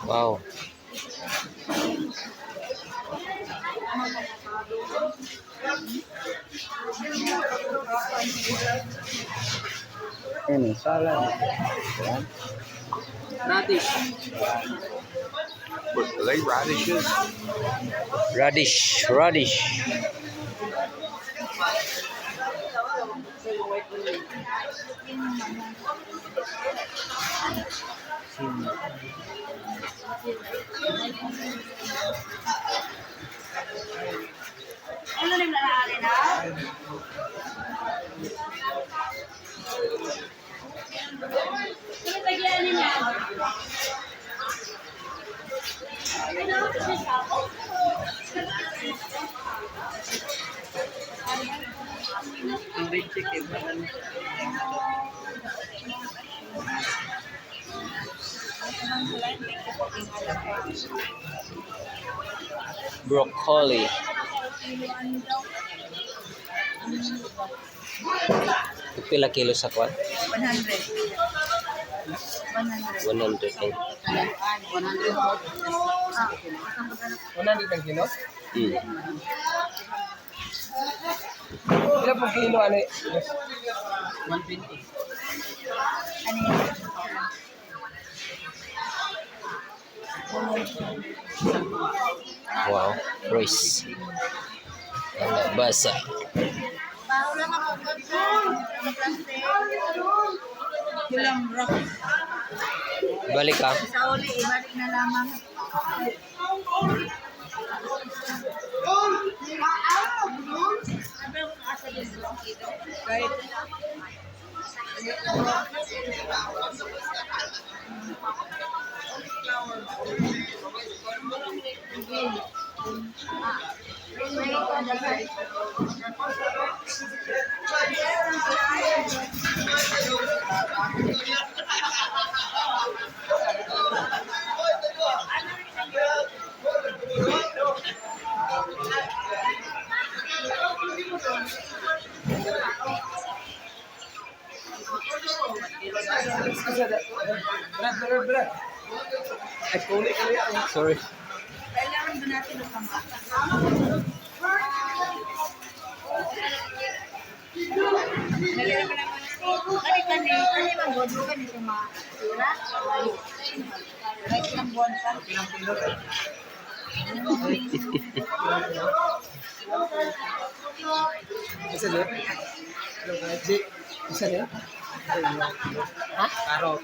Wow. Ini salad. Yan. Radish. Are they radishes? Radish. Ano na nalari na? Ano tagyan niya? Ang red chicken. Broccoli. Pila kilo sa kwan? 100. 100. 100 ang kilo? Hmm. Ilan pong kilo ano? 120. Ano yan? Wow. Rice. Ang basa. Baho lang ako pagkain. Ang plastic. Kulang rock. Balik ka. Sa uli, ibalik na lamang. Kahit Berat. Ay, kulit ka yan. Sorry. kailangan ba natin ng kamata? Kani bang bodo ka nito mga sira? Kahit ilang buwan pa. Ilang kilo? Isa na? Isa na? Ha? Carrot.